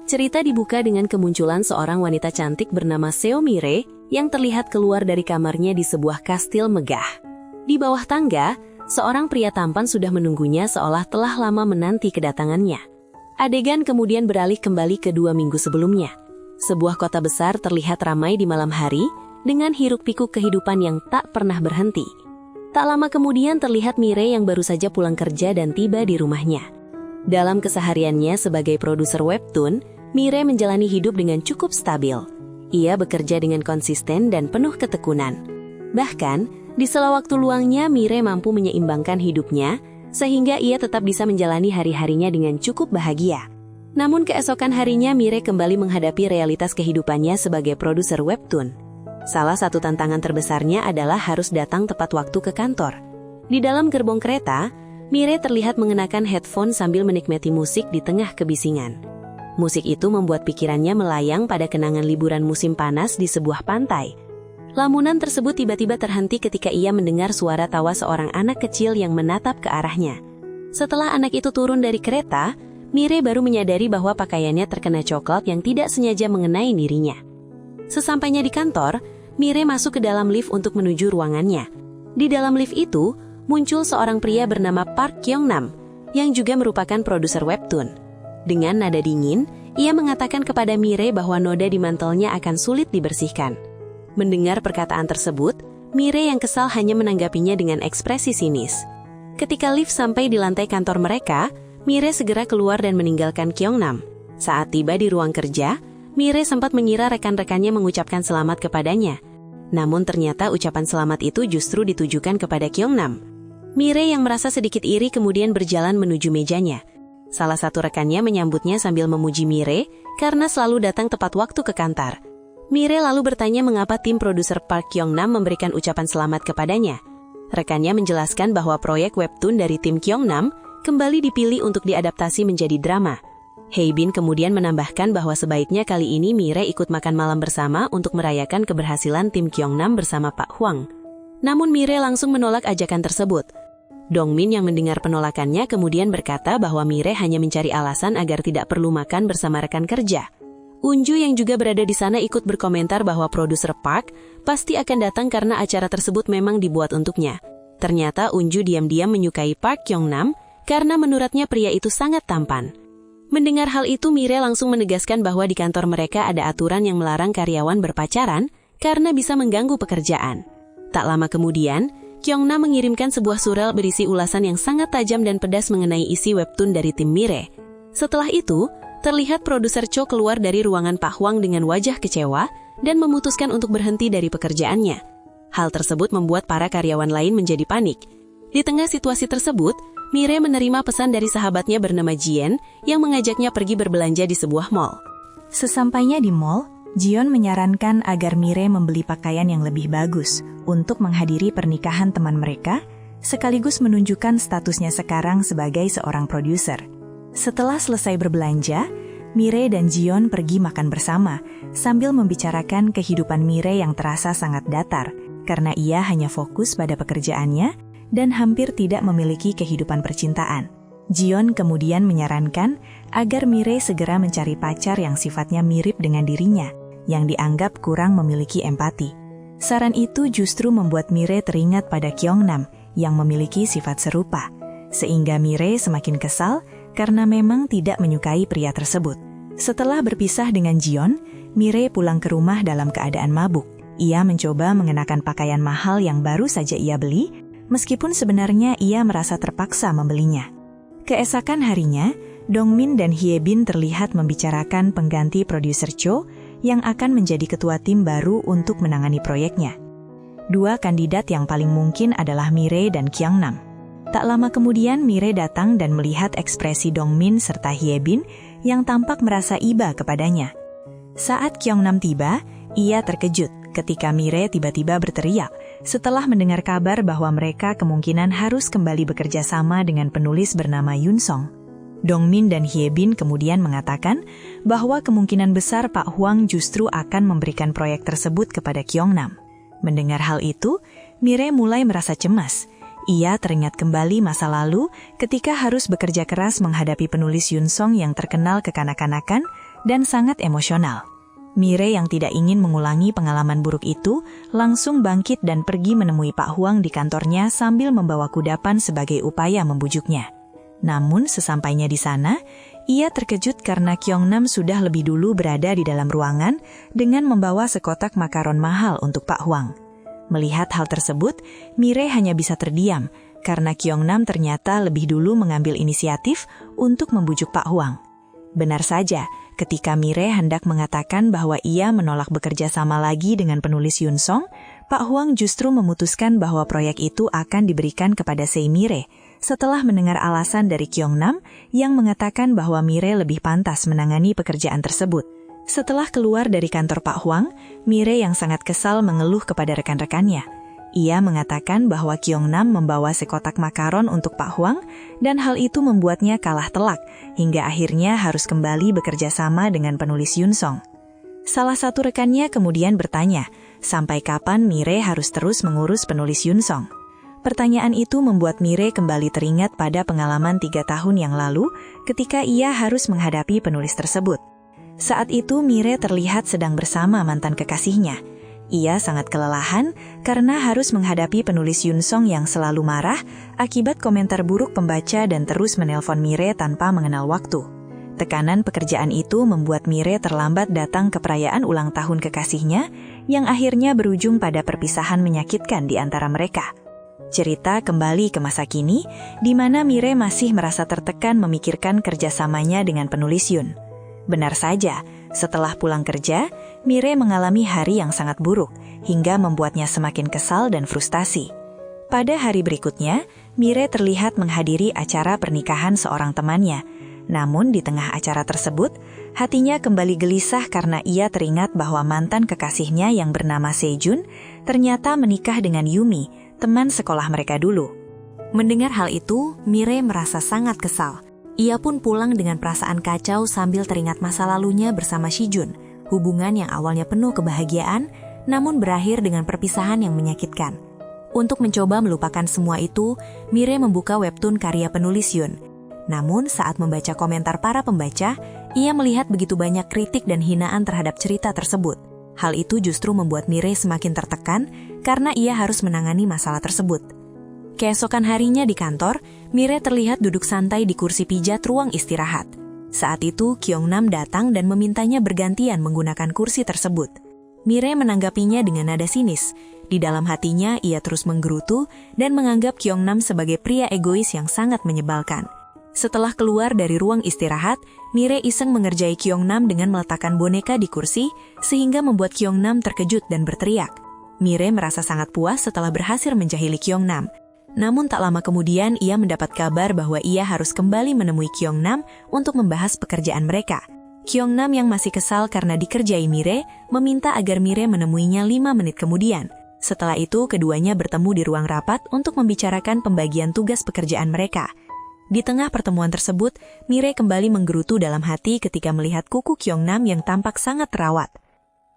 Cerita dibuka dengan kemunculan seorang wanita cantik bernama Seo Mire yang terlihat keluar dari kamarnya di sebuah kastil megah. Di bawah tangga, seorang pria tampan sudah menunggunya seolah telah lama menanti kedatangannya. Adegan kemudian beralih kembali ke 2 minggu sebelumnya. Sebuah kota besar terlihat ramai di malam hari dengan hiruk-pikuk kehidupan yang tak pernah berhenti. Tak lama kemudian terlihat Mire yang baru saja pulang kerja dan tiba di rumahnya. Dalam kesehariannya sebagai produser webtoon, Mire menjalani hidup dengan cukup stabil. Ia bekerja dengan konsisten dan penuh ketekunan. Bahkan, di sela waktu luangnya Mire mampu menyeimbangkan hidupnya, sehingga ia tetap bisa menjalani hari-harinya dengan cukup bahagia. Namun keesokan harinya Mire kembali menghadapi realitas kehidupannya sebagai produser webtoon. Salah satu tantangan terbesarnya adalah harus datang tepat waktu ke kantor. Di dalam gerbong kereta, Mire terlihat mengenakan headphone sambil menikmati musik di tengah kebisingan. Musik itu membuat pikirannya melayang pada kenangan liburan musim panas di sebuah pantai. Lamunan tersebut tiba-tiba terhenti ketika ia mendengar suara tawa seorang anak kecil yang menatap ke arahnya. Setelah anak itu turun dari kereta, Mire baru menyadari bahwa pakaiannya terkena coklat yang tidak sengaja mengenai dirinya. Sesampainya di kantor, Mire masuk ke dalam lift untuk menuju ruangannya. Di dalam lift itu, muncul seorang pria bernama Park Kyung-nam, yang juga merupakan produser webtoon. Dengan nada dingin, ia mengatakan kepada Mire bahwa noda di mantelnya akan sulit dibersihkan. Mendengar perkataan tersebut, Mire yang kesal hanya menanggapinya dengan ekspresi sinis. Ketika lift sampai di lantai kantor mereka, Mire segera keluar dan meninggalkan Kyung-nam. Saat tiba di ruang kerja, Mire sempat mengira rekan-rekannya mengucapkan selamat kepadanya. Namun ternyata ucapan selamat itu justru ditujukan kepada Kyung-nam. Mire yang merasa sedikit iri kemudian berjalan menuju mejanya. Salah satu rekannya menyambutnya sambil memuji Mire karena selalu datang tepat waktu ke kantor. Mire lalu bertanya mengapa tim produser Park Kyung-nam memberikan ucapan selamat kepadanya. Rekannya menjelaskan bahwa proyek webtoon dari tim Kyung-nam kembali dipilih untuk diadaptasi menjadi drama. Haebin kemudian menambahkan bahwa sebaiknya kali ini Mire ikut makan malam bersama untuk merayakan keberhasilan tim Kyung-nam bersama Pak Hwang. Namun Mire langsung menolak ajakan tersebut. Dongmin yang mendengar penolakannya kemudian berkata bahwa Mire hanya mencari alasan agar tidak perlu makan bersama rekan kerja. Unju yang juga berada di sana ikut berkomentar bahwa produser Park pasti akan datang karena acara tersebut memang dibuat untuknya. Ternyata Unju diam-diam menyukai Park Kyung-nam karena menurutnya pria itu sangat tampan. Mendengar hal itu, Mire langsung menegaskan bahwa di kantor mereka ada aturan yang melarang karyawan berpacaran karena bisa mengganggu pekerjaan. Tak lama kemudian, Kyung-nam mengirimkan sebuah surel berisi ulasan yang sangat tajam dan pedas mengenai isi webtoon dari tim Mire. Setelah itu, terlihat produser Cho keluar dari ruangan Pak Hwang dengan wajah kecewa dan memutuskan untuk berhenti dari pekerjaannya. Hal tersebut membuat para karyawan lain menjadi panik. Di tengah situasi tersebut, Mire menerima pesan dari sahabatnya bernama Jian yang mengajaknya pergi berbelanja di sebuah mall. Sesampainya di mall, Jion menyarankan agar Mire membeli pakaian yang lebih bagus untuk menghadiri pernikahan teman mereka, sekaligus menunjukkan statusnya sekarang sebagai seorang produser. Setelah selesai berbelanja, Mire dan Jion pergi makan bersama, sambil membicarakan kehidupan Mire yang terasa sangat datar, karena ia hanya fokus pada pekerjaannya dan hampir tidak memiliki kehidupan percintaan. Jion kemudian menyarankan agar Mire segera mencari pacar yang sifatnya mirip dengan dirinya, yang dianggap kurang memiliki empati. Saran itu justru membuat Mire teringat pada Kyung-nam yang memiliki sifat serupa, sehingga Mire semakin kesal karena memang tidak menyukai pria tersebut. Setelah berpisah dengan Jion, Mire pulang ke rumah dalam keadaan mabuk. Ia mencoba mengenakan pakaian mahal yang baru saja ia beli, meskipun sebenarnya ia merasa terpaksa membelinya. Keesokan harinya, Dongmin dan Haebin terlihat membicarakan pengganti produser Cho yang akan menjadi ketua tim baru untuk menangani proyeknya. Dua kandidat yang paling mungkin adalah Mire dan Kyung-nam. Tak lama kemudian Mire datang dan melihat ekspresi Dongmin serta Haebin yang tampak merasa iba kepadanya. Saat Kyung-nam tiba, ia terkejut ketika Mire tiba-tiba berteriak setelah mendengar kabar bahwa mereka kemungkinan harus kembali bekerja sama dengan penulis bernama Yun Song. Dongmin dan Haebin kemudian mengatakan bahwa kemungkinan besar Pak Hwang justru akan memberikan proyek tersebut kepada Kyung-nam. Mendengar hal itu, Mire mulai merasa cemas. Ia teringat kembali masa lalu ketika harus bekerja keras menghadapi penulis Yun Song yang terkenal kekanak-kanakan dan sangat emosional. Mire yang tidak ingin mengulangi pengalaman buruk itu, langsung bangkit dan pergi menemui Pak Huang di kantornya sambil membawa kudapan sebagai upaya membujuknya. Namun sesampainya di sana, ia terkejut karena Kyongnam sudah lebih dulu berada di dalam ruangan dengan membawa sekotak makaron mahal untuk Pak Huang. Melihat hal tersebut, Mire hanya bisa terdiam karena Kyongnam ternyata lebih dulu mengambil inisiatif untuk membujuk Pak Huang. Benar saja, ketika Mire hendak mengatakan bahwa ia menolak bekerja sama lagi dengan penulis Yun Song, Pak Huang justru memutuskan bahwa proyek itu akan diberikan kepada Sei Mire, setelah mendengar alasan dari Kyongnam yang mengatakan bahwa Mire lebih pantas menangani pekerjaan tersebut. Setelah keluar dari kantor Pak Huang, Mire yang sangat kesal mengeluh kepada rekan-rekannya. Ia mengatakan bahwa Kyongnam membawa sekotak makaron untuk Pak Huang dan hal itu membuatnya kalah telak hingga akhirnya harus kembali bekerja sama dengan penulis Yun Song. Salah satu rekannya kemudian bertanya, sampai kapan Mire harus terus mengurus penulis Yun Song? Pertanyaan itu membuat Mire kembali teringat pada pengalaman 3 tahun yang lalu ketika ia harus menghadapi penulis tersebut. Saat itu Mire terlihat sedang bersama mantan kekasihnya. Ia sangat kelelahan karena harus menghadapi penulis Yun Song yang selalu marah akibat komentar buruk pembaca dan terus menelpon Mire tanpa mengenal waktu. Tekanan pekerjaan itu membuat Mire terlambat datang ke perayaan ulang tahun kekasihnya yang akhirnya berujung pada perpisahan menyakitkan di antara mereka. Cerita kembali ke masa kini, di mana Mire masih merasa tertekan memikirkan kerjasamanya dengan penulis Yun. Benar saja, setelah pulang kerja, Mire mengalami hari yang sangat buruk, hingga membuatnya semakin kesal dan frustasi. Pada hari berikutnya, Mire terlihat menghadiri acara pernikahan seorang temannya. Namun di tengah acara tersebut, hatinya kembali gelisah karena ia teringat bahwa mantan kekasihnya yang bernama Sejun ternyata menikah dengan Yumi, teman sekolah mereka dulu. Mendengar hal itu, Mire merasa sangat kesal. Ia pun pulang dengan perasaan kacau sambil teringat masa lalunya bersama Shijun, hubungan yang awalnya penuh kebahagiaan, namun berakhir dengan perpisahan yang menyakitkan. Untuk mencoba melupakan semua itu, Mire membuka webtoon karya penulis Yun. Namun saat membaca komentar para pembaca, ia melihat begitu banyak kritik dan hinaan terhadap cerita tersebut. Hal itu justru membuat Mire semakin tertekan karena ia harus menangani masalah tersebut. Keesokan harinya di kantor, Mire terlihat duduk santai di kursi pijat ruang istirahat. Saat itu, Kyongnam datang dan memintanya bergantian menggunakan kursi tersebut. Mire menanggapinya dengan nada sinis. Di dalam hatinya, ia terus menggerutu dan menganggap Kyongnam sebagai pria egois yang sangat menyebalkan. Setelah keluar dari ruang istirahat, Mire iseng mengerjai Kyongnam dengan meletakkan boneka di kursi, sehingga membuat Kyongnam terkejut dan berteriak. Mire merasa sangat puas setelah berhasil menjahili Kyongnam. Namun tak lama kemudian ia mendapat kabar bahwa ia harus kembali menemui Kyongnam untuk membahas pekerjaan mereka. Kyongnam yang masih kesal karena dikerjai Mire, meminta agar Mire menemuinya 5 menit kemudian. Setelah itu keduanya bertemu di ruang rapat untuk membicarakan pembagian tugas pekerjaan mereka. Di tengah pertemuan tersebut, Mire kembali menggerutu dalam hati ketika melihat kuku Kyongnam yang tampak sangat terawat.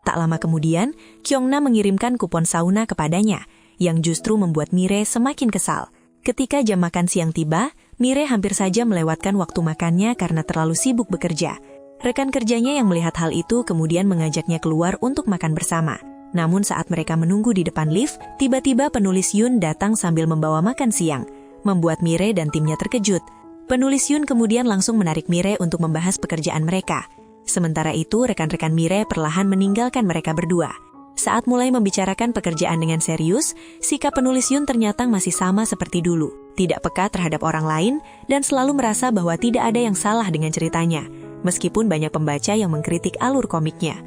Tak lama kemudian, Kyongnam mengirimkan kupon sauna kepadanya, yang justru membuat Mire semakin kesal. Ketika jam makan siang tiba, Mire hampir saja melewatkan waktu makannya karena terlalu sibuk bekerja. Rekan kerjanya yang melihat hal itu kemudian mengajaknya keluar untuk makan bersama. Namun saat mereka menunggu di depan lift, tiba-tiba penulis Yun datang sambil membawa makan siang, membuat Mire dan timnya terkejut. Penulis Yun kemudian langsung menarik Mire untuk membahas pekerjaan mereka. Sementara itu, rekan-rekan Mire perlahan meninggalkan mereka berdua. Saat mulai membicarakan pekerjaan dengan serius, sikap penulis Yun ternyata masih sama seperti dulu, tidak peka terhadap orang lain, dan selalu merasa bahwa tidak ada yang salah dengan ceritanya, meskipun banyak pembaca yang mengkritik alur komiknya.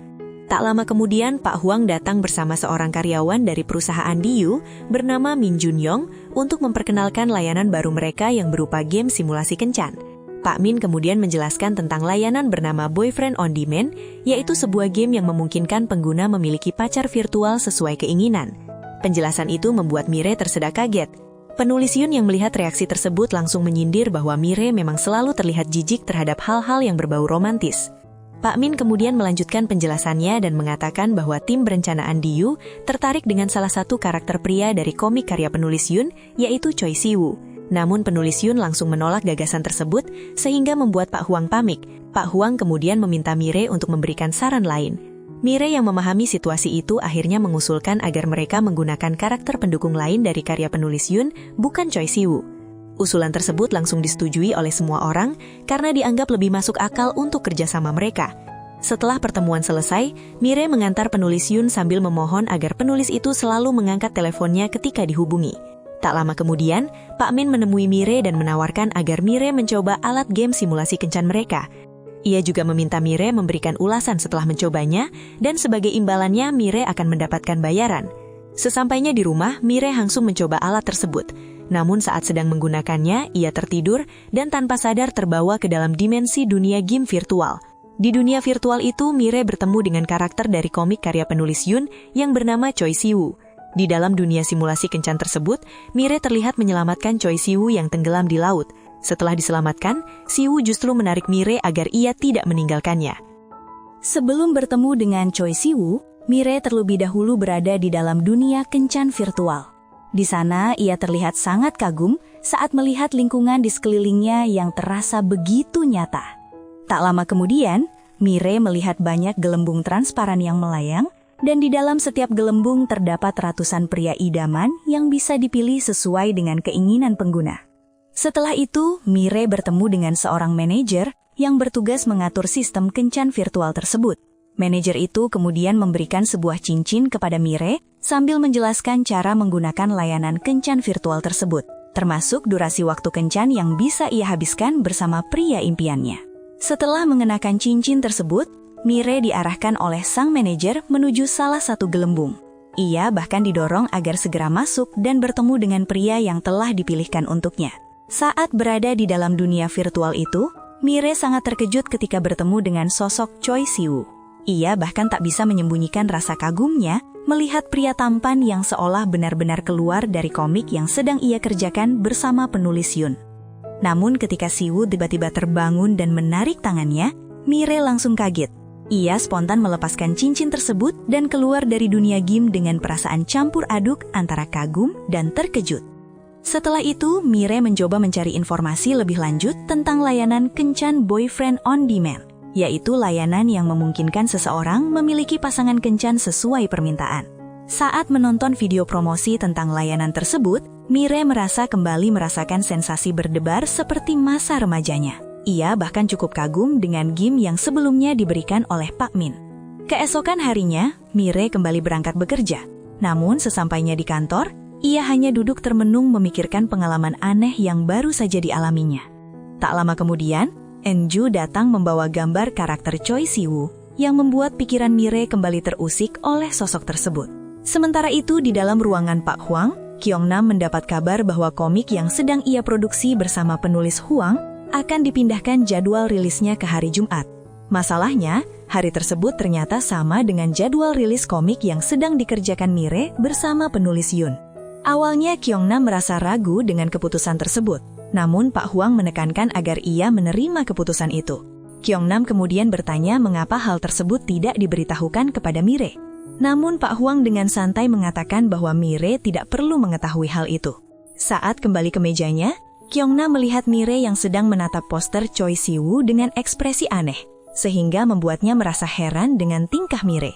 Tak lama kemudian, Pak Huang datang bersama seorang karyawan dari perusahaan Diyu bernama Min Jun Yong untuk memperkenalkan layanan baru mereka yang berupa game simulasi kencan. Pak Min kemudian menjelaskan tentang layanan bernama Boyfriend on Demand, yaitu sebuah game yang memungkinkan pengguna memiliki pacar virtual sesuai keinginan. Penjelasan itu membuat Mire tersedak kaget. Penulis Yun yang melihat reaksi tersebut langsung menyindir bahwa Mire memang selalu terlihat jijik terhadap hal-hal yang berbau romantis. Pak Min kemudian melanjutkan penjelasannya dan mengatakan bahwa tim perencanaan Diyu tertarik dengan salah satu karakter pria dari komik karya penulis Yun, yaitu Choi Si-woo. Namun penulis Yun langsung menolak gagasan tersebut sehingga membuat Pak Huang pamit. Pak Huang kemudian meminta Mire untuk memberikan saran lain. Mire yang memahami situasi itu akhirnya mengusulkan agar mereka menggunakan karakter pendukung lain dari karya penulis Yun, bukan Choi Siwoo. Usulan tersebut langsung disetujui oleh semua orang karena dianggap lebih masuk akal untuk kerjasama mereka. Setelah pertemuan selesai, Mire mengantar penulis Yun sambil memohon agar penulis itu selalu mengangkat teleponnya ketika dihubungi. Tak lama kemudian, Pak Min menemui Mire dan menawarkan agar Mire mencoba alat game simulasi kencan mereka. Ia juga meminta Mire memberikan ulasan setelah mencobanya, dan sebagai imbalannya Mire akan mendapatkan bayaran. Sesampainya di rumah, Mire langsung mencoba alat tersebut. Namun saat sedang menggunakannya, ia tertidur dan tanpa sadar terbawa ke dalam dimensi dunia game virtual. Di dunia virtual itu, Mire bertemu dengan karakter dari komik karya penulis Yun yang bernama Choi Siwoo. Di dalam dunia simulasi kencan tersebut, Mire terlihat menyelamatkan Choi Siwoo yang tenggelam di laut. Setelah diselamatkan, Siwoo justru menarik Mire agar ia tidak meninggalkannya. Sebelum bertemu dengan Choi Siwoo, Mire terlebih dahulu berada di dalam dunia kencan virtual. Di sana, ia terlihat sangat kagum saat melihat lingkungan di sekelilingnya yang terasa begitu nyata. Tak lama kemudian, Mire melihat banyak gelembung transparan yang melayang, dan di dalam setiap gelembung terdapat ratusan pria idaman yang bisa dipilih sesuai dengan keinginan pengguna. Setelah itu, Mire bertemu dengan seorang manajer yang bertugas mengatur sistem kencan virtual tersebut. Manajer itu kemudian memberikan sebuah cincin kepada Mire sambil menjelaskan cara menggunakan layanan kencan virtual tersebut, termasuk durasi waktu kencan yang bisa ia habiskan bersama pria impiannya. Setelah mengenakan cincin tersebut, Mire diarahkan oleh sang manajer menuju salah satu gelembung. Ia bahkan didorong agar segera masuk dan bertemu dengan pria yang telah dipilihkan untuknya. Saat berada di dalam dunia virtual itu, Mire sangat terkejut ketika bertemu dengan sosok Choi Siwoo. Ia bahkan tak bisa menyembunyikan rasa kagumnya melihat pria tampan yang seolah benar-benar keluar dari komik yang sedang ia kerjakan bersama penulis Yun. Namun ketika Siwoo tiba-tiba terbangun dan menarik tangannya, Mire langsung kaget. Ia spontan melepaskan cincin tersebut dan keluar dari dunia game dengan perasaan campur aduk antara kagum dan terkejut. Setelah itu, Mire mencoba mencari informasi lebih lanjut tentang layanan kencan boyfriend on demand, yaitu layanan yang memungkinkan seseorang memiliki pasangan kencan sesuai permintaan. Saat menonton video promosi tentang layanan tersebut, Mire merasa kembali merasakan sensasi berdebar seperti masa remajanya. Ia bahkan cukup kagum dengan game yang sebelumnya diberikan oleh Pak Min. Keesokan harinya, Mire kembali berangkat bekerja. Namun sesampainya di kantor, ia hanya duduk termenung memikirkan pengalaman aneh yang baru saja dialaminya. Tak lama kemudian, Enju datang membawa gambar karakter Choi Siwoo yang membuat pikiran Mire kembali terusik oleh sosok tersebut. Sementara itu di dalam ruangan Pak Huang, Kyung-nam mendapat kabar bahwa komik yang sedang ia produksi bersama penulis Huang akan dipindahkan jadwal rilisnya ke hari Jumat. Masalahnya, hari tersebut ternyata sama dengan jadwal rilis komik yang sedang dikerjakan Mire bersama penulis Yun. Awalnya Kyung-nam merasa ragu dengan keputusan tersebut, namun Pak Huang menekankan agar ia menerima keputusan itu. Kyung-nam kemudian bertanya mengapa hal tersebut tidak diberitahukan kepada Mire. Namun Pak Huang dengan santai mengatakan bahwa Mire tidak perlu mengetahui hal itu. Saat kembali ke mejanya, Kyung-nam melihat Mire yang sedang menatap poster Choi Siwoo dengan ekspresi aneh, sehingga membuatnya merasa heran dengan tingkah Mire.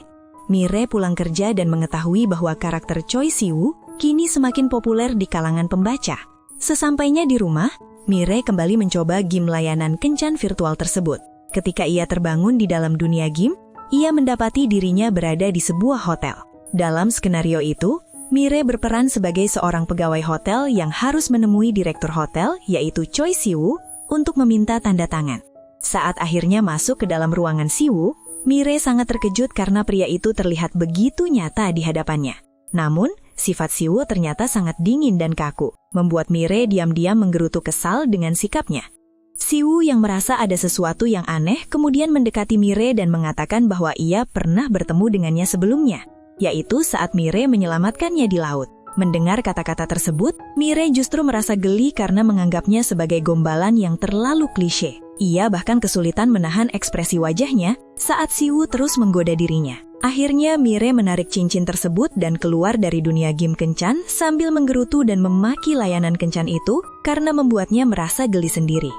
Mire pulang kerja dan mengetahui bahwa karakter Choi Siwoo kini semakin populer di kalangan pembaca. Sesampainya di rumah, Mire kembali mencoba game layanan kencan virtual tersebut. Ketika ia terbangun di dalam dunia game, ia mendapati dirinya berada di sebuah hotel. Dalam skenario itu, Mire berperan sebagai seorang pegawai hotel yang harus menemui direktur hotel, yaitu Choi Siwoo, untuk meminta tanda tangan. Saat akhirnya masuk ke dalam ruangan Siwoo, Mire sangat terkejut karena pria itu terlihat begitu nyata di hadapannya. Namun, sifat Siwoo ternyata sangat dingin dan kaku, membuat Mire diam-diam menggerutu kesal dengan sikapnya. Siwoo yang merasa ada sesuatu yang aneh kemudian mendekati Mire dan mengatakan bahwa ia pernah bertemu dengannya sebelumnya, yaitu saat Mire menyelamatkannya di laut. Mendengar kata-kata tersebut, Mire justru merasa geli karena menganggapnya sebagai gombalan yang terlalu klise. Ia bahkan kesulitan menahan ekspresi wajahnya saat Siwoo terus menggoda dirinya. Akhirnya Mire menarik cincin tersebut dan keluar dari dunia game kencan sambil menggerutu dan memaki layanan kencan itu karena membuatnya merasa geli sendiri.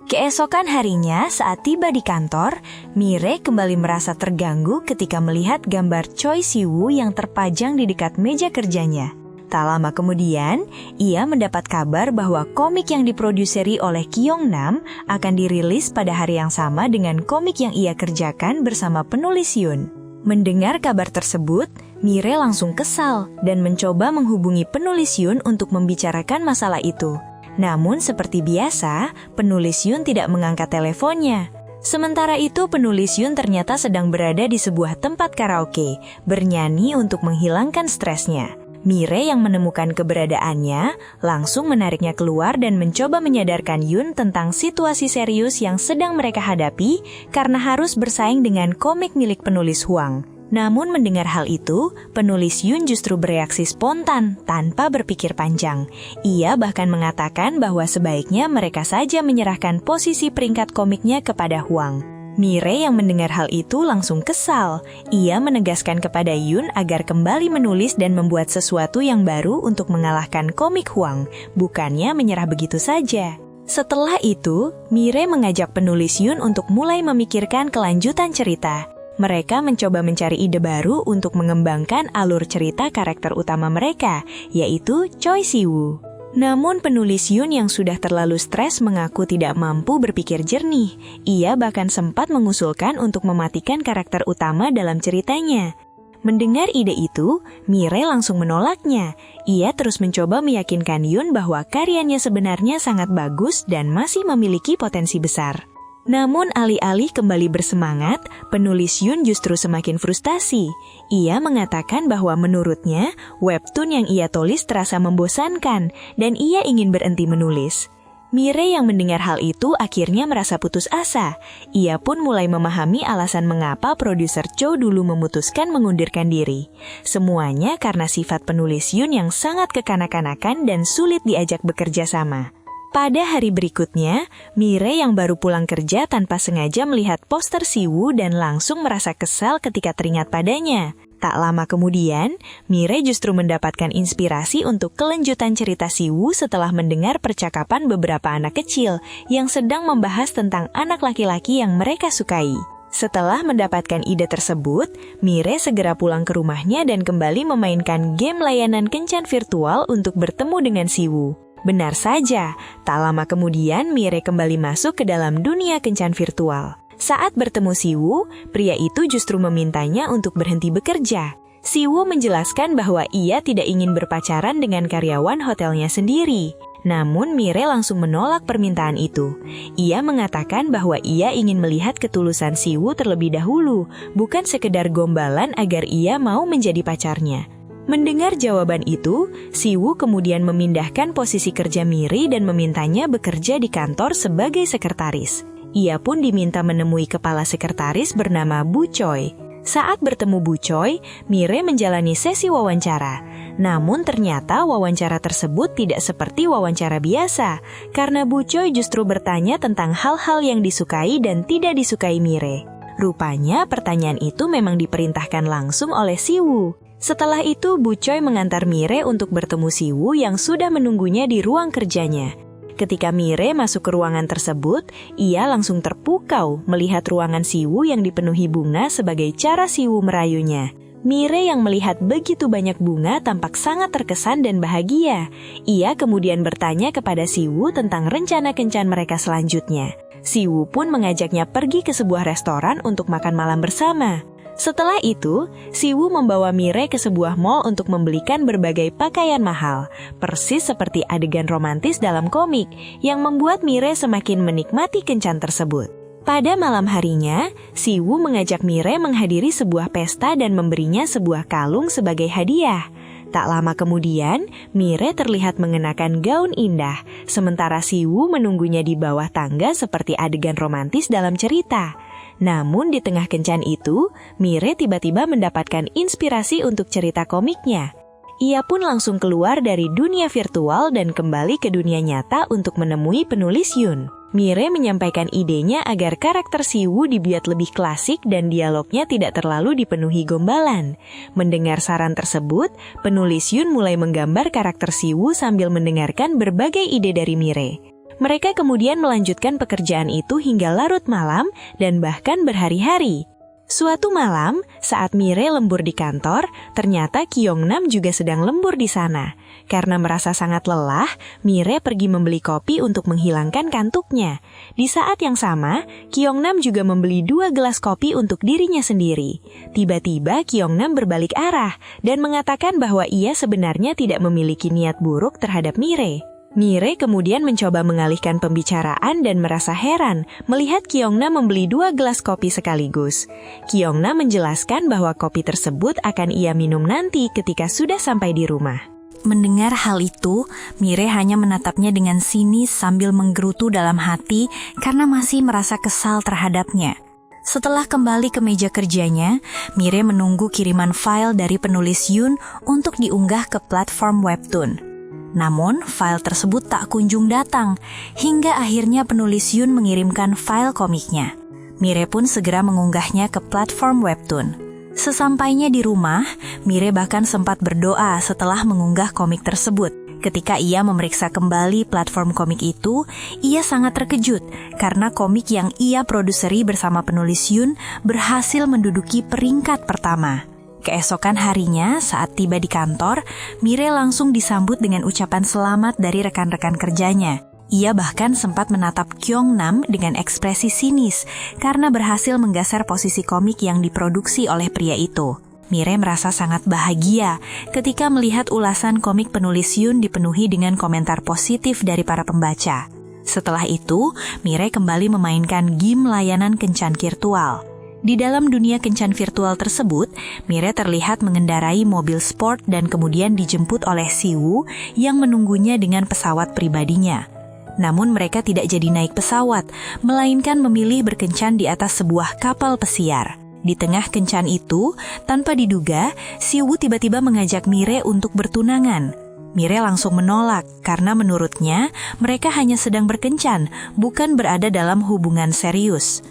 Keesokan harinya, saat tiba di kantor, Mire kembali merasa terganggu ketika melihat gambar Choi Siwoo yang terpajang di dekat meja kerjanya. Tak lama kemudian, ia mendapat kabar bahwa komik yang diproduseri oleh Kyung Nam akan dirilis pada hari yang sama dengan komik yang ia kerjakan bersama penulis Yoon. Mendengar kabar tersebut, Mire langsung kesal dan mencoba menghubungi penulis Yoon untuk membicarakan masalah itu. Namun seperti biasa, penulis Yoon tidak mengangkat teleponnya. Sementara itu penulis Yoon ternyata sedang berada di sebuah tempat karaoke, bernyanyi untuk menghilangkan stresnya. Mire yang menemukan keberadaannya, langsung menariknya keluar dan mencoba menyadarkan Yoon tentang situasi serius yang sedang mereka hadapi karena harus bersaing dengan komik milik penulis Hwang. Namun mendengar hal itu, penulis Yoon justru bereaksi spontan tanpa berpikir panjang. Ia bahkan mengatakan bahwa sebaiknya mereka saja menyerahkan posisi peringkat komiknya kepada Hwang. Mire yang mendengar hal itu langsung kesal. Ia menegaskan kepada Yoon agar kembali menulis dan membuat sesuatu yang baru untuk mengalahkan komik Hwang, bukannya menyerah begitu saja. Setelah itu, Mire mengajak penulis Yoon untuk mulai memikirkan kelanjutan cerita. Mereka mencoba mencari ide baru untuk mengembangkan alur cerita karakter utama mereka, yaitu Choi Siwoo. Namun penulis Yoon yang sudah terlalu stres mengaku tidak mampu berpikir jernih. Ia bahkan sempat mengusulkan untuk mematikan karakter utama dalam ceritanya. Mendengar ide itu, Mire langsung menolaknya. Ia terus mencoba meyakinkan Yoon bahwa karyanya sebenarnya sangat bagus dan masih memiliki potensi besar. Namun alih-alih kembali bersemangat, penulis Yoon justru semakin frustasi. Ia mengatakan bahwa menurutnya, webtoon yang ia tulis terasa membosankan dan ia ingin berhenti menulis. Mire yang mendengar hal itu akhirnya merasa putus asa. Ia pun mulai memahami alasan mengapa produser Cho dulu memutuskan mengundurkan diri. Semuanya karena sifat penulis Yoon yang sangat kekanak-kanakan dan sulit diajak bekerja sama. Pada hari berikutnya, Mire yang baru pulang kerja tanpa sengaja melihat poster Siwoo dan langsung merasa kesal ketika teringat padanya. Tak lama kemudian, Mire justru mendapatkan inspirasi untuk kelanjutan cerita Siwoo setelah mendengar percakapan beberapa anak kecil yang sedang membahas tentang anak laki-laki yang mereka sukai. Setelah mendapatkan ide tersebut, Mire segera pulang ke rumahnya dan kembali memainkan game layanan kencan virtual untuk bertemu dengan Siwoo. Benar saja, tak lama kemudian Mire kembali masuk ke dalam dunia kencan virtual. Saat bertemu Siwoo, pria itu justru memintanya untuk berhenti bekerja. Siwoo menjelaskan bahwa ia tidak ingin berpacaran dengan karyawan hotelnya sendiri. Namun Mire langsung menolak permintaan itu. Ia mengatakan bahwa ia ingin melihat ketulusan Siwoo terlebih dahulu, bukan sekedar gombalan agar ia mau menjadi pacarnya. Mendengar jawaban itu, Siwoo kemudian memindahkan posisi kerja Mire dan memintanya bekerja di kantor sebagai sekretaris. Ia pun diminta menemui kepala sekretaris bernama Bu Choi. Saat bertemu Bu Choi, Mire menjalani sesi wawancara. Namun ternyata wawancara tersebut tidak seperti wawancara biasa, karena Bu Choi justru bertanya tentang hal-hal yang disukai dan tidak disukai Mire. Rupanya pertanyaan itu memang diperintahkan langsung oleh Siwoo. Setelah itu, Bu Choi mengantar Mire untuk bertemu Siwoo yang sudah menunggunya di ruang kerjanya. Ketika Mire masuk ke ruangan tersebut, ia langsung terpukau melihat ruangan Siwoo yang dipenuhi bunga sebagai cara Siwoo merayunya. Mire yang melihat begitu banyak bunga tampak sangat terkesan dan bahagia. Ia kemudian bertanya kepada Siwoo tentang rencana kencan mereka selanjutnya. Siwoo pun mengajaknya pergi ke sebuah restoran untuk makan malam bersama. Setelah itu, Siwoo membawa Mire ke sebuah mall untuk membelikan berbagai pakaian mahal, persis seperti adegan romantis dalam komik, yang membuat Mire semakin menikmati kencan tersebut. Pada malam harinya, Siwoo mengajak Mire menghadiri sebuah pesta dan memberinya sebuah kalung sebagai hadiah. Tak lama kemudian, Mire terlihat mengenakan gaun indah, sementara Siwoo menunggunya di bawah tangga seperti adegan romantis dalam cerita. Namun di tengah kencan itu, Mire tiba-tiba mendapatkan inspirasi untuk cerita komiknya. Ia pun langsung keluar dari dunia virtual dan kembali ke dunia nyata untuk menemui penulis Yun. Mire menyampaikan idenya agar karakter Siwoo dibuat lebih klasik dan dialognya tidak terlalu dipenuhi gombalan. Mendengar saran tersebut, penulis Yun mulai menggambar karakter Siwoo sambil mendengarkan berbagai ide dari Mire. Mereka kemudian melanjutkan pekerjaan itu hingga larut malam dan bahkan berhari-hari. Suatu malam, saat Mire lembur di kantor, ternyata Kyongnam juga sedang lembur di sana. Karena merasa sangat lelah, Mire pergi membeli kopi untuk menghilangkan kantuknya. Di saat yang sama, Kyongnam juga membeli 2 gelas kopi untuk dirinya sendiri. Tiba-tiba Kyongnam berbalik arah dan mengatakan bahwa ia sebenarnya tidak memiliki niat buruk terhadap Mire. Mire kemudian mencoba mengalihkan pembicaraan dan merasa heran melihat Kyongnam membeli 2 gelas kopi sekaligus. Kyongnam menjelaskan bahwa kopi tersebut akan ia minum nanti ketika sudah sampai di rumah. Mendengar hal itu, Mire hanya menatapnya dengan sinis sambil menggerutu dalam hati karena masih merasa kesal terhadapnya. Setelah kembali ke meja kerjanya, Mire menunggu kiriman file dari penulis Yun untuk diunggah ke platform webtoon. Namun, file tersebut tak kunjung datang, hingga akhirnya penulis Yun mengirimkan file komiknya. Mire pun segera mengunggahnya ke platform webtoon. Sesampainya di rumah, Mire bahkan sempat berdoa setelah mengunggah komik tersebut. Ketika ia memeriksa kembali platform komik itu, ia sangat terkejut karena komik yang ia produseri bersama penulis Yun berhasil menduduki peringkat pertama. Keesokan harinya, saat tiba di kantor, Mire langsung disambut dengan ucapan selamat dari rekan-rekan kerjanya. Ia bahkan sempat menatap Kyongnam dengan ekspresi sinis karena berhasil menggeser posisi komik yang diproduksi oleh pria itu. Mire merasa sangat bahagia ketika melihat ulasan komik penulis Yun dipenuhi dengan komentar positif dari para pembaca. Setelah itu, Mire kembali memainkan game layanan kencan virtual. Di dalam dunia kencan virtual tersebut, Mire terlihat mengendarai mobil sport dan kemudian dijemput oleh Siwoo yang menunggunya dengan pesawat pribadinya. Namun mereka tidak jadi naik pesawat, melainkan memilih berkencan di atas sebuah kapal pesiar. Di tengah kencan itu, tanpa diduga, Siwoo tiba-tiba mengajak Mire untuk bertunangan. Mire langsung menolak karena menurutnya mereka hanya sedang berkencan, bukan berada dalam hubungan serius.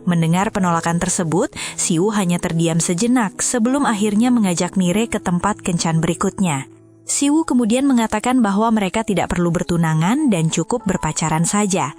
Mendengar penolakan tersebut, Siwoo hanya terdiam sejenak sebelum akhirnya mengajak Mire ke tempat kencan berikutnya. Siwoo kemudian mengatakan bahwa mereka tidak perlu bertunangan dan cukup berpacaran saja.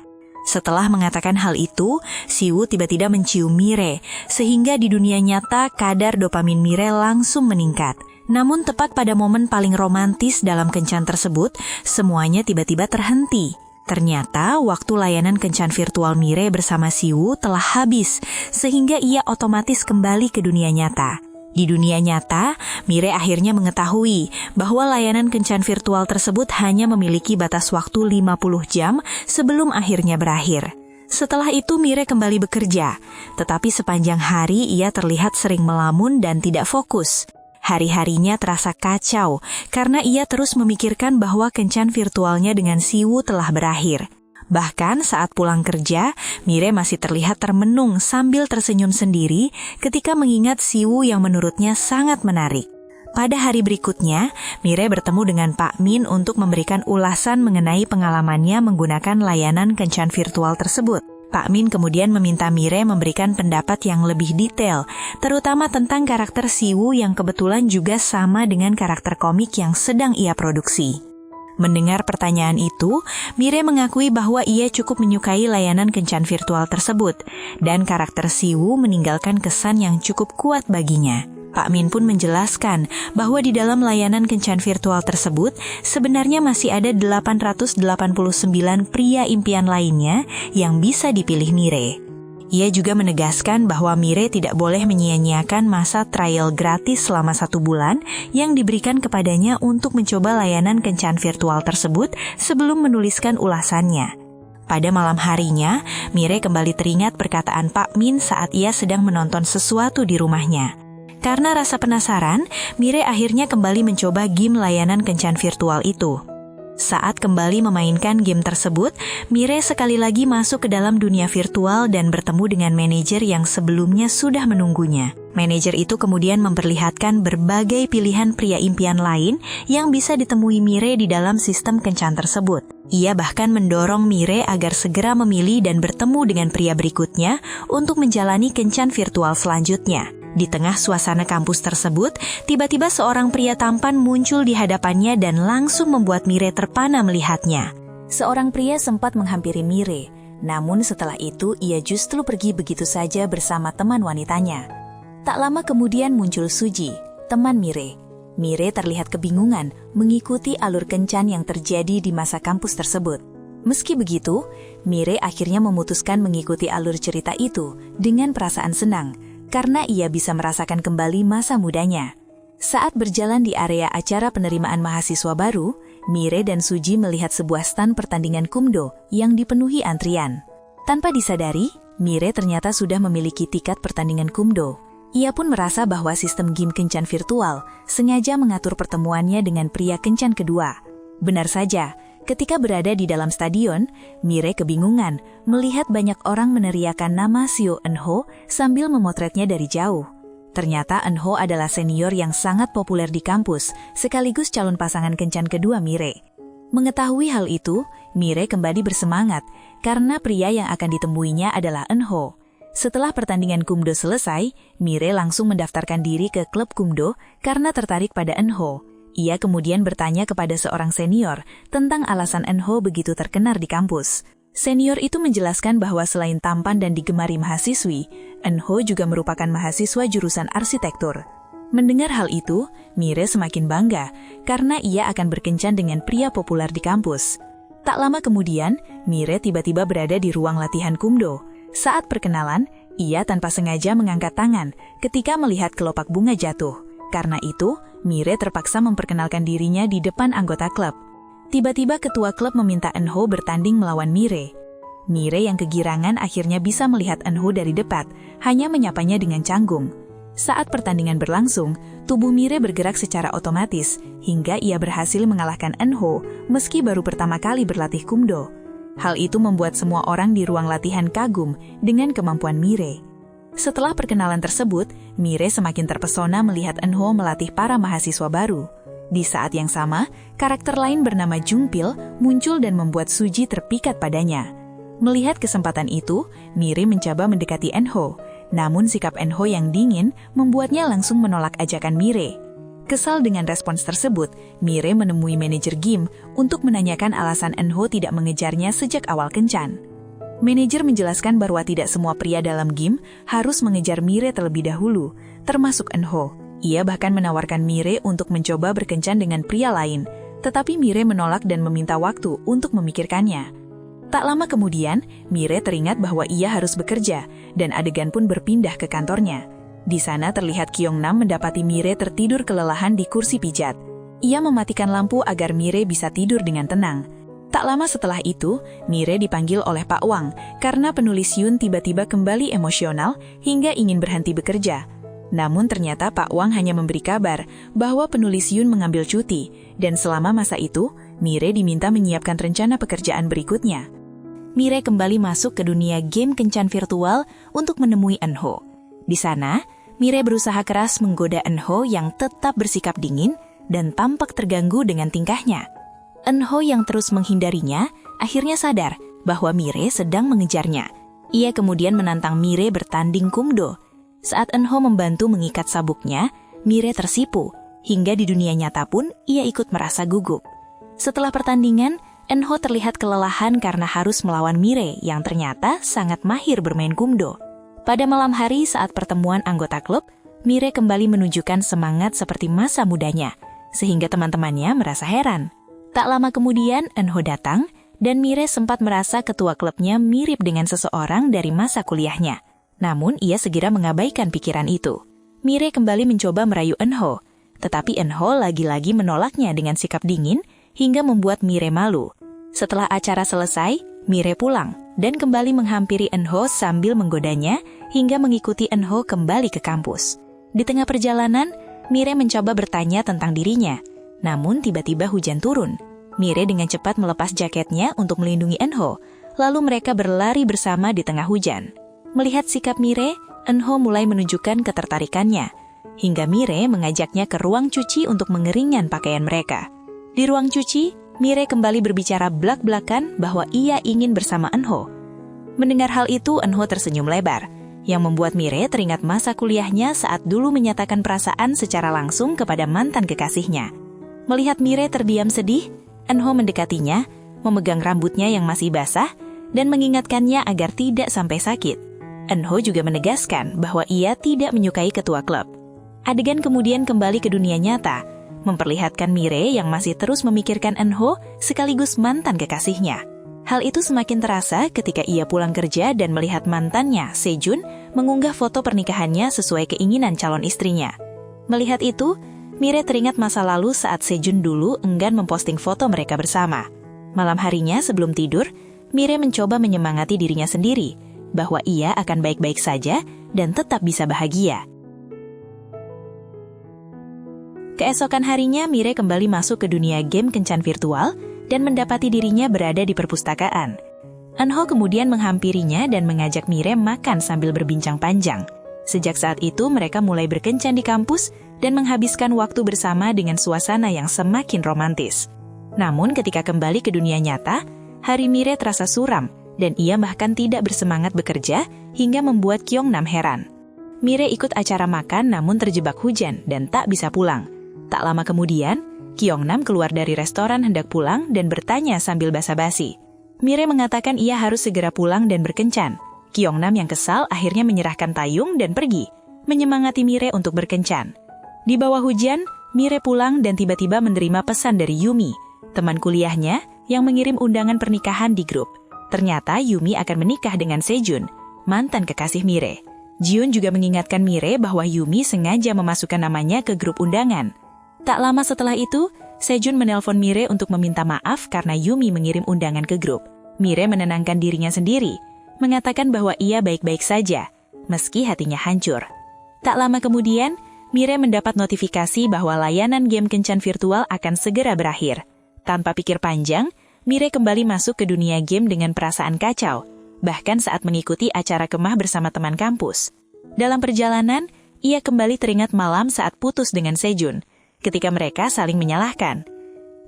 Setelah mengatakan hal itu, Siwoo tiba-tiba mencium Mire, sehingga di dunia nyata kadar dopamin Mire langsung meningkat. Namun tepat pada momen paling romantis dalam kencan tersebut, semuanya tiba-tiba terhenti. Ternyata waktu layanan kencan virtual Mire bersama Siwoo telah habis, sehingga ia otomatis kembali ke dunia nyata. Di dunia nyata, Mire akhirnya mengetahui bahwa layanan kencan virtual tersebut hanya memiliki batas waktu 50 jam sebelum akhirnya berakhir. Setelah itu Mire kembali bekerja, tetapi sepanjang hari ia terlihat sering melamun dan tidak fokus. Hari-harinya terasa kacau karena ia terus memikirkan bahwa kencan virtualnya dengan Siwoo telah berakhir. Bahkan saat pulang kerja, Mire masih terlihat termenung sambil tersenyum sendiri ketika mengingat Siwoo yang menurutnya sangat menarik. Pada hari berikutnya, Mire bertemu dengan Pak Min untuk memberikan ulasan mengenai pengalamannya menggunakan layanan kencan virtual tersebut. Pak Min kemudian meminta Mire memberikan pendapat yang lebih detail, terutama tentang karakter Siwoo yang kebetulan juga sama dengan karakter komik yang sedang ia produksi. Mendengar pertanyaan itu, Mire mengakui bahwa ia cukup menyukai layanan kencan virtual tersebut, dan karakter Siwoo meninggalkan kesan yang cukup kuat baginya. Pak Min pun menjelaskan bahwa di dalam layanan kencan virtual tersebut sebenarnya masih ada 889 pria impian lainnya yang bisa dipilih Mire. Ia juga menegaskan bahwa Mire tidak boleh menyia-nyiakan masa trial gratis selama 1 bulan yang diberikan kepadanya untuk mencoba layanan kencan virtual tersebut sebelum menuliskan ulasannya. Pada malam harinya, Mire kembali teringat perkataan Pak Min saat ia sedang menonton sesuatu di rumahnya. Karena rasa penasaran, Mire akhirnya kembali mencoba game layanan kencan virtual itu. Saat kembali memainkan game tersebut, Mire sekali lagi masuk ke dalam dunia virtual dan bertemu dengan manajer yang sebelumnya sudah menunggunya. Manajer itu kemudian memperlihatkan berbagai pilihan pria impian lain yang bisa ditemui Mire di dalam sistem kencan tersebut. Ia bahkan mendorong Mire agar segera memilih dan bertemu dengan pria berikutnya untuk menjalani kencan virtual selanjutnya. Di tengah suasana kampus tersebut, tiba-tiba seorang pria tampan muncul di hadapannya dan langsung membuat Mire terpana melihatnya. Seorang pria sempat menghampiri Mire, namun setelah itu ia justru pergi begitu saja bersama teman wanitanya. Tak lama kemudian muncul Suji, teman Mire. Mire terlihat kebingungan mengikuti alur kencan yang terjadi di masa kampus tersebut. Meski begitu, Mire akhirnya memutuskan mengikuti alur cerita itu dengan perasaan senang, karena ia bisa merasakan kembali masa mudanya. Saat berjalan di area acara penerimaan mahasiswa baru, Mire dan Suji melihat sebuah stan pertandingan kumdo yang dipenuhi antrian. Tanpa disadari, Mire ternyata sudah memiliki tiket pertandingan kumdo. Ia pun merasa bahwa sistem game kencan virtual sengaja mengatur pertemuannya dengan pria kencan kedua. Benar saja, ketika berada di dalam stadion, Mire kebingungan melihat banyak orang meneriakan nama Seo Eun-ho sambil memotretnya dari jauh. Ternyata Eun-ho adalah senior yang sangat populer di kampus, sekaligus calon pasangan kencan kedua Mire. Mengetahui hal itu, Mire kembali bersemangat karena pria yang akan ditemuinya adalah Eun-ho. Setelah pertandingan kumdo selesai, Mire langsung mendaftarkan diri ke klub kumdo karena tertarik pada Eun-ho. Ia kemudian bertanya kepada seorang senior tentang alasan Eun-ho begitu terkenal di kampus. Senior itu menjelaskan bahwa selain tampan dan digemari mahasiswi, Eun-ho juga merupakan mahasiswa jurusan arsitektur. Mendengar hal itu, Mire semakin bangga karena ia akan berkencan dengan pria populer di kampus. Tak lama kemudian, Mire tiba-tiba berada di ruang latihan kumdo. Saat perkenalan, ia tanpa sengaja mengangkat tangan ketika melihat kelopak bunga jatuh. Karena itu, Mire terpaksa memperkenalkan dirinya di depan anggota klub. Tiba-tiba ketua klub meminta Eun-ho bertanding melawan Mire. Mire yang kegirangan akhirnya bisa melihat Eun-ho dari dekat, hanya menyapanya dengan canggung. Saat pertandingan berlangsung, tubuh Mire bergerak secara otomatis, hingga ia berhasil mengalahkan Eun-ho meski baru pertama kali berlatih kumdo. Hal itu membuat semua orang di ruang latihan kagum dengan kemampuan Mire. Setelah perkenalan tersebut, Mire semakin terpesona melihat Eun-ho melatih para mahasiswa baru. Di saat yang sama, karakter lain bernama Jungpil muncul dan membuat Suji terpikat padanya. Melihat kesempatan itu, Mire mencoba mendekati Eun-ho. Namun sikap Eun-ho yang dingin membuatnya langsung menolak ajakan Mire. Kesal dengan respons tersebut, Mire menemui manajer game untuk menanyakan alasan Eun-ho tidak mengejarnya sejak awal kencan. Manajer menjelaskan bahwa tidak semua pria dalam game harus mengejar Mire terlebih dahulu, termasuk Eun-ho. Ia bahkan menawarkan Mire untuk mencoba berkencan dengan pria lain, tetapi Mire menolak dan meminta waktu untuk memikirkannya. Tak lama kemudian, Mire teringat bahwa ia harus bekerja, dan adegan pun berpindah ke kantornya. Di sana terlihat Kyung-nam mendapati Mire tertidur kelelahan di kursi pijat. Ia mematikan lampu agar Mire bisa tidur dengan tenang. Tak lama setelah itu, Mire dipanggil oleh Pak Wang karena penulis Yun tiba-tiba kembali emosional hingga ingin berhenti bekerja. Namun ternyata Pak Wang hanya memberi kabar bahwa penulis Yun mengambil cuti, dan selama masa itu, Mire diminta menyiapkan rencana pekerjaan berikutnya. Mire kembali masuk ke dunia game kencan virtual untuk menemui Eun-ho. Di sana, Mire berusaha keras menggoda Eun-ho yang tetap bersikap dingin dan tampak terganggu dengan tingkahnya. Eun-ho yang terus menghindarinya akhirnya sadar bahwa Mire sedang mengejarnya. Ia kemudian menantang Mire bertanding kumdo. Saat Eun-ho membantu mengikat sabuknya, Mire tersipu, hingga di dunia nyata pun ia ikut merasa gugup. Setelah pertandingan, Eun-ho terlihat kelelahan karena harus melawan Mire yang ternyata sangat mahir bermain kumdo. Pada malam hari saat pertemuan anggota klub, Mire kembali menunjukkan semangat seperti masa mudanya, sehingga teman-temannya merasa heran. Tak lama kemudian, Eun-ho datang, dan Mire sempat merasa ketua klubnya mirip dengan seseorang dari masa kuliahnya. Namun, ia segera mengabaikan pikiran itu. Mire kembali mencoba merayu Eun-ho, tetapi Eun-ho lagi-lagi menolaknya dengan sikap dingin hingga membuat Mire malu. Setelah acara selesai, Mire pulang dan kembali menghampiri Eun-ho sambil menggodanya hingga mengikuti Eun-ho kembali ke kampus. Di tengah perjalanan, Mire mencoba bertanya tentang dirinya. Namun tiba-tiba hujan turun. Mire dengan cepat melepas jaketnya untuk melindungi Eunho, lalu mereka berlari bersama di tengah hujan. Melihat sikap Mire, Eunho mulai menunjukkan ketertarikannya, hingga Mire mengajaknya ke ruang cuci untuk mengeringkan pakaian mereka. Di ruang cuci, Mire kembali berbicara blak-blakan bahwa ia ingin bersama Eunho. Mendengar hal itu, Eunho tersenyum lebar, yang membuat Mire teringat masa kuliahnya saat dulu menyatakan perasaan secara langsung kepada mantan kekasihnya. Melihat Mire terdiam sedih, Eunho mendekatinya, memegang rambutnya yang masih basah, dan mengingatkannya agar tidak sampai sakit. Eunho juga menegaskan bahwa ia tidak menyukai ketua klub. Adegan kemudian kembali ke dunia nyata, memperlihatkan Mire yang masih terus memikirkan Eunho sekaligus mantan kekasihnya. Hal itu semakin terasa ketika ia pulang kerja dan melihat mantannya, Sejun, mengunggah foto pernikahannya sesuai keinginan calon istrinya. Melihat itu, Mire teringat masa lalu saat Sejun dulu enggan memposting foto mereka bersama. Malam harinya sebelum tidur, Mire mencoba menyemangati dirinya sendiri, bahwa ia akan baik-baik saja dan tetap bisa bahagia. Keesokan harinya, Mire kembali masuk ke dunia game kencan virtual dan mendapati dirinya berada di perpustakaan. Eunho kemudian menghampirinya dan mengajak Mire makan sambil berbincang panjang. Sejak saat itu, mereka mulai berkencan di kampus dan menghabiskan waktu bersama dengan suasana yang semakin romantis. Namun ketika kembali ke dunia nyata, hari Mire terasa suram dan ia bahkan tidak bersemangat bekerja hingga membuat Kyongnam heran. Mire ikut acara makan namun terjebak hujan dan tak bisa pulang. Tak lama kemudian, Kyongnam keluar dari restoran hendak pulang dan bertanya sambil basa-basi. Mire mengatakan ia harus segera pulang dan berkencan. Kyongnam yang kesal akhirnya menyerahkan tayung dan pergi, menyemangati Mire untuk berkencan. Di bawah hujan, Mire pulang dan tiba-tiba menerima pesan dari Yumi, teman kuliahnya yang mengirim undangan pernikahan di grup. Ternyata Yumi akan menikah dengan Sejun, mantan kekasih Mire. Jiun juga mengingatkan Mire bahwa Yumi sengaja memasukkan namanya ke grup undangan. Tak lama setelah itu, Sejun menelpon Mire untuk meminta maaf karena Yumi mengirim undangan ke grup. Mire menenangkan dirinya sendiri, mengatakan bahwa ia baik-baik saja, meski hatinya hancur. Tak lama kemudian, Mire mendapat notifikasi bahwa layanan game kencan virtual akan segera berakhir. Tanpa pikir panjang, Mire kembali masuk ke dunia game dengan perasaan kacau, bahkan saat mengikuti acara kemah bersama teman kampus. Dalam perjalanan, ia kembali teringat malam saat putus dengan Sejun, ketika mereka saling menyalahkan.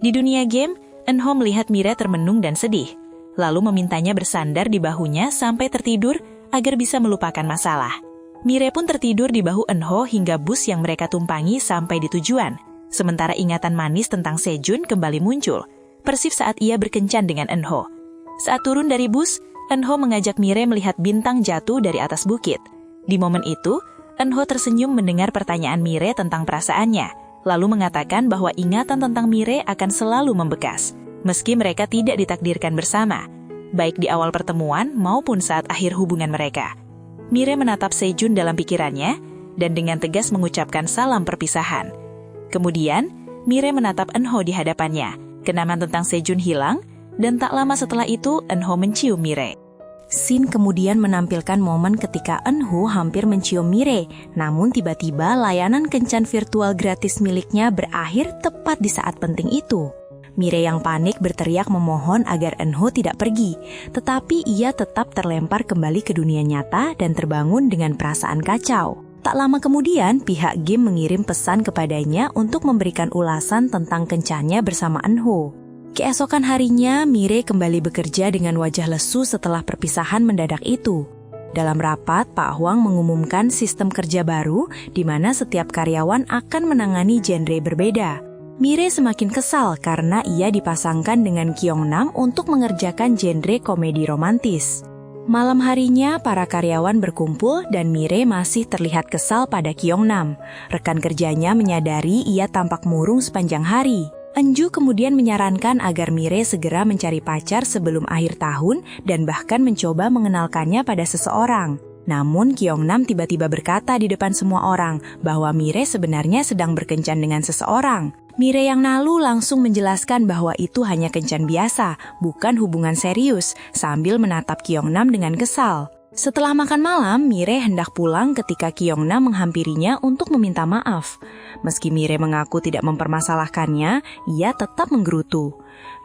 Di dunia game, Eunho melihat Mire termenung dan sedih, lalu memintanya bersandar di bahunya sampai tertidur agar bisa melupakan masalah. Mire pun tertidur di bahu Eunho hingga bus yang mereka tumpangi sampai di tujuan. Sementara ingatan manis tentang Sejun kembali muncul, persis saat ia berkencan dengan Eunho. Saat turun dari bus, Eunho mengajak Mire melihat bintang jatuh dari atas bukit. Di momen itu, Eunho tersenyum mendengar pertanyaan Mire tentang perasaannya, lalu mengatakan bahwa ingatan tentang Mire akan selalu membekas, meski mereka tidak ditakdirkan bersama, baik di awal pertemuan maupun saat akhir hubungan mereka. Mire menatap Sejun dalam pikirannya, dan dengan tegas mengucapkan salam perpisahan. Kemudian, Mire menatap Eunho di hadapannya. Kenangan tentang Sejun hilang, dan tak lama setelah itu Eunho mencium Mire. Scene kemudian menampilkan momen ketika Eunho hampir mencium Mire, namun tiba-tiba layanan kencan virtual gratis miliknya berakhir tepat di saat penting itu. Mire yang panik berteriak memohon agar Eunho tidak pergi, tetapi ia tetap terlempar kembali ke dunia nyata dan terbangun dengan perasaan kacau. Tak lama kemudian, pihak game mengirim pesan kepadanya untuk memberikan ulasan tentang kencannya bersama Eunho. Keesokan harinya, Mire kembali bekerja dengan wajah lesu setelah perpisahan mendadak itu. Dalam rapat, Pak Hwang mengumumkan sistem kerja baru di mana setiap karyawan akan menangani genre berbeda. Mire semakin kesal karena ia dipasangkan dengan Kyongnam untuk mengerjakan genre komedi romantis. Malam harinya, para karyawan berkumpul dan Mire masih terlihat kesal pada Kyongnam. Rekan kerjanya menyadari ia tampak murung sepanjang hari. Eunju kemudian menyarankan agar Mire segera mencari pacar sebelum akhir tahun dan bahkan mencoba mengenalkannya pada seseorang. Namun Kyongnam tiba-tiba berkata di depan semua orang bahwa Mire sebenarnya sedang berkencan dengan seseorang. Mire yang malu langsung menjelaskan bahwa itu hanya kencan biasa, bukan hubungan serius, sambil menatap Kyongnam dengan kesal. Setelah makan malam, Mire hendak pulang ketika Kyongnam menghampirinya untuk meminta maaf. Meski Mire mengaku tidak mempermasalahkannya, ia tetap menggerutu.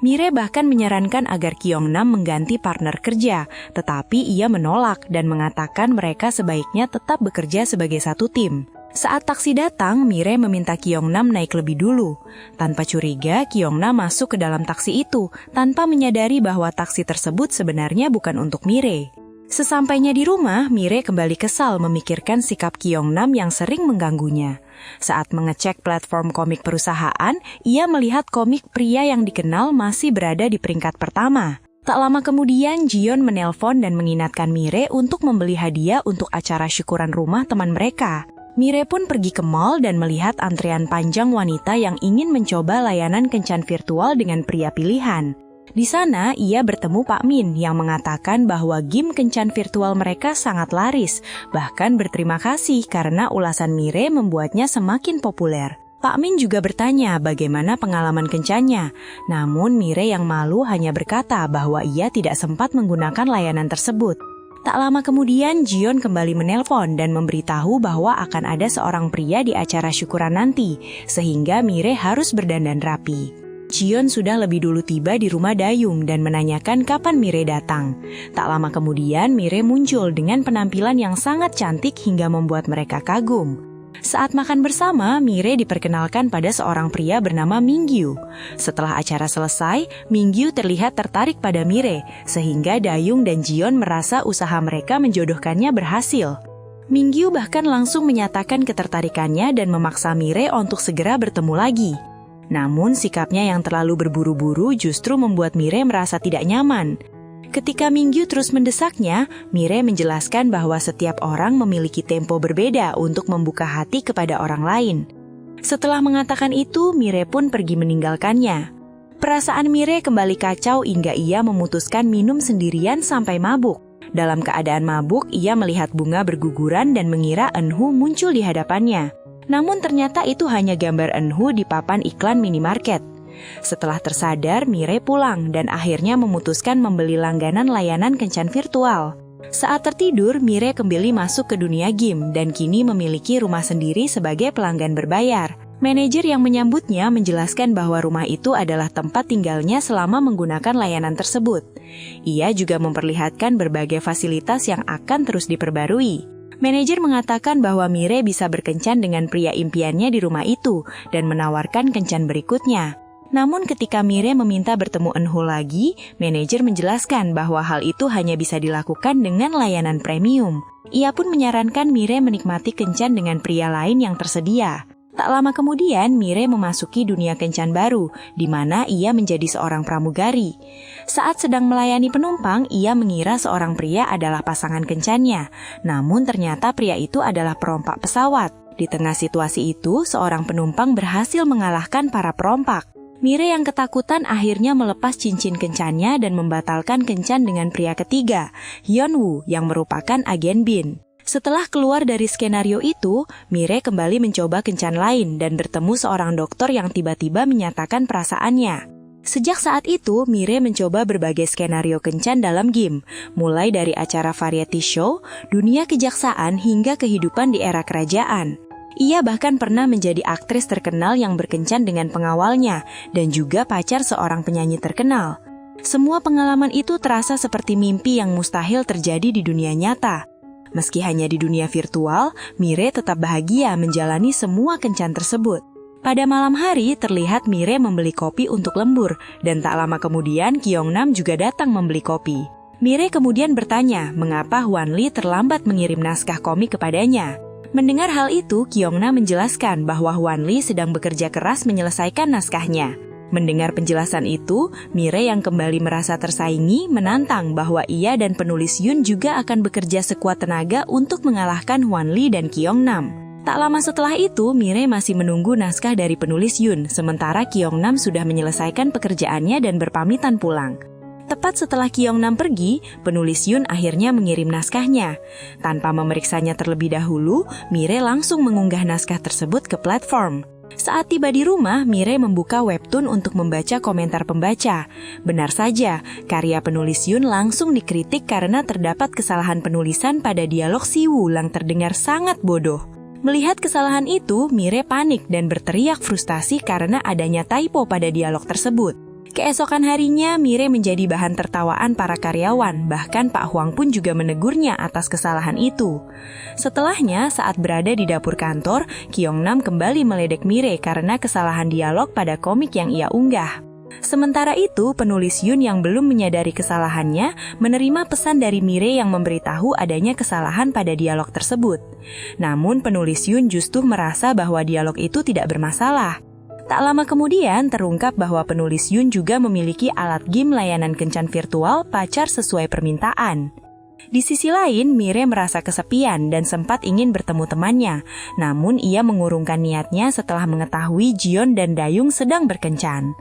Mire bahkan menyarankan agar Kyongnam mengganti partner kerja, tetapi ia menolak dan mengatakan mereka sebaiknya tetap bekerja sebagai satu tim. Saat taksi datang, Mire meminta Kyongnam naik lebih dulu. Tanpa curiga, Kyongnam masuk ke dalam taksi itu, tanpa menyadari bahwa taksi tersebut sebenarnya bukan untuk Mire. Sesampainya di rumah, Mire kembali kesal memikirkan sikap Kyongnam yang sering mengganggunya. Saat mengecek platform komik perusahaan, ia melihat komik pria yang dikenal masih berada di peringkat pertama. Tak lama kemudian, Jion menelpon dan mengingatkan Mire untuk membeli hadiah untuk acara syukuran rumah teman mereka. Mire pun pergi ke mall dan melihat antrean panjang wanita yang ingin mencoba layanan kencan virtual dengan pria pilihan. Di sana, ia bertemu Pak Min yang mengatakan bahwa game kencan virtual mereka sangat laris, bahkan berterima kasih karena ulasan Mire membuatnya semakin populer. Pak Min juga bertanya bagaimana pengalaman kencannya, namun Mire yang malu hanya berkata bahwa ia tidak sempat menggunakan layanan tersebut. Tak lama kemudian, Jion kembali menelpon dan memberitahu bahwa akan ada seorang pria di acara syukuran nanti, sehingga Mire harus berdandan rapi. Jion sudah lebih dulu tiba di rumah Dayung dan menanyakan kapan Mire datang. Tak lama kemudian, Mire muncul dengan penampilan yang sangat cantik hingga membuat mereka kagum. Saat makan bersama, Mire diperkenalkan pada seorang pria bernama Mingyu. Setelah acara selesai, Mingyu terlihat tertarik pada Mire, sehingga Dayung dan Jion merasa usaha mereka menjodohkannya berhasil. Mingyu bahkan langsung menyatakan ketertarikannya dan memaksa Mire untuk segera bertemu lagi. Namun sikapnya yang terlalu berburu-buru justru membuat Mire merasa tidak nyaman. Ketika Mingyu terus mendesaknya, Mire menjelaskan bahwa setiap orang memiliki tempo berbeda untuk membuka hati kepada orang lain. Setelah mengatakan itu, Mire pun pergi meninggalkannya. Perasaan Mire kembali kacau hingga ia memutuskan minum sendirian sampai mabuk. Dalam keadaan mabuk, ia melihat bunga berguguran dan mengira Eunwoo muncul di hadapannya. Namun ternyata itu hanya gambar Eunwoo di papan iklan minimarket. Setelah tersadar, Mire pulang dan akhirnya memutuskan membeli langganan layanan kencan virtual. Saat tertidur, Mire kembali masuk ke dunia game dan kini memiliki rumah sendiri sebagai pelanggan berbayar. Manajer yang menyambutnya menjelaskan bahwa rumah itu adalah tempat tinggalnya selama menggunakan layanan tersebut. Ia juga memperlihatkan berbagai fasilitas yang akan terus diperbarui. Manajer mengatakan bahwa Mire bisa berkencan dengan pria impiannya di rumah itu dan menawarkan kencan berikutnya. Namun ketika Mire meminta bertemu Eunwoo lagi, manajer menjelaskan bahwa hal itu hanya bisa dilakukan dengan layanan premium. Ia pun menyarankan Mire menikmati kencan dengan pria lain yang tersedia. Tak lama kemudian, Mire memasuki dunia kencan baru, di mana ia menjadi seorang pramugari. Saat sedang melayani penumpang, ia mengira seorang pria adalah pasangan kencannya. Namun ternyata pria itu adalah perompak pesawat. Di tengah situasi itu, seorang penumpang berhasil mengalahkan para perompak. Mire yang ketakutan akhirnya melepas cincin kencannya dan membatalkan kencan dengan pria ketiga, Hyunwoo, yang merupakan agen BIN. Setelah keluar dari skenario itu, Mire kembali mencoba kencan lain dan bertemu seorang dokter yang tiba-tiba menyatakan perasaannya. Sejak saat itu, Mire mencoba berbagai skenario kencan dalam game, mulai dari acara variety show, dunia kejaksaan hingga kehidupan di era kerajaan. Ia bahkan pernah menjadi aktris terkenal yang berkencan dengan pengawalnya dan juga pacar seorang penyanyi terkenal. Semua pengalaman itu terasa seperti mimpi yang mustahil terjadi di dunia nyata. Meski hanya di dunia virtual, Mire tetap bahagia menjalani semua kencan tersebut. Pada malam hari, terlihat Mire membeli kopi untuk lembur, dan tak lama kemudian Kyongnam juga datang membeli kopi. Mire kemudian bertanya mengapa Hwan Lee terlambat mengirim naskah komik kepadanya. Mendengar hal itu, Kyongnam menjelaskan bahwa Hwan Lee sedang bekerja keras menyelesaikan naskahnya. Mendengar penjelasan itu, Mire yang kembali merasa tersaingi menantang bahwa ia dan penulis Yun juga akan bekerja sekuat tenaga untuk mengalahkan Hwan Lee dan Kyongnam. Tak lama setelah itu, Mire masih menunggu naskah dari penulis Yun, sementara Kyongnam sudah menyelesaikan pekerjaannya dan berpamitan pulang. Tepat setelah Kyongnam pergi, penulis Yun akhirnya mengirim naskahnya. Tanpa memeriksanya terlebih dahulu, Mire langsung mengunggah naskah tersebut ke platform. Saat tiba di rumah, Mire membuka webtoon untuk membaca komentar pembaca. Benar saja, karya penulis Yun langsung dikritik karena terdapat kesalahan penulisan pada dialog si Wulang terdengar sangat bodoh. Melihat kesalahan itu, Mire panik dan berteriak frustasi karena adanya typo pada dialog tersebut. Keesokan harinya, Mire menjadi bahan tertawaan para karyawan, bahkan Pak Huang pun juga menegurnya atas kesalahan itu. Setelahnya, saat berada di dapur kantor, Kyongnam kembali meledek Mire karena kesalahan dialog pada komik yang ia unggah. Sementara itu, penulis Yun yang belum menyadari kesalahannya menerima pesan dari Mire yang memberitahu adanya kesalahan pada dialog tersebut. Namun, penulis Yun justru merasa bahwa dialog itu tidak bermasalah. Tak lama kemudian terungkap bahwa penulis Yun juga memiliki alat game layanan kencan virtual pacar sesuai permintaan. Di sisi lain, Mire merasa kesepian dan sempat ingin bertemu temannya. Namun ia mengurungkan niatnya setelah mengetahui Jion dan Dayung sedang berkencan.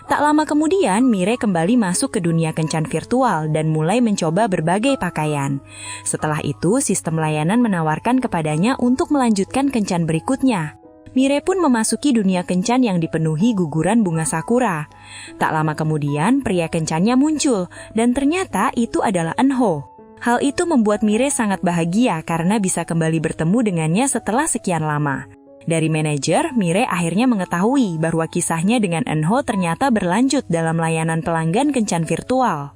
Tak lama kemudian, Mire kembali masuk ke dunia kencan virtual dan mulai mencoba berbagai pakaian. Setelah itu, sistem layanan menawarkan kepadanya untuk melanjutkan kencan berikutnya. Mire pun memasuki dunia kencan yang dipenuhi guguran bunga sakura. Tak lama kemudian, pria kencannya muncul, dan ternyata itu adalah Eunho. Hal itu membuat Mire sangat bahagia karena bisa kembali bertemu dengannya setelah sekian lama. Dari manajer, Mire akhirnya mengetahui bahwa kisahnya dengan Eunho ternyata berlanjut dalam layanan pelanggan kencan virtual.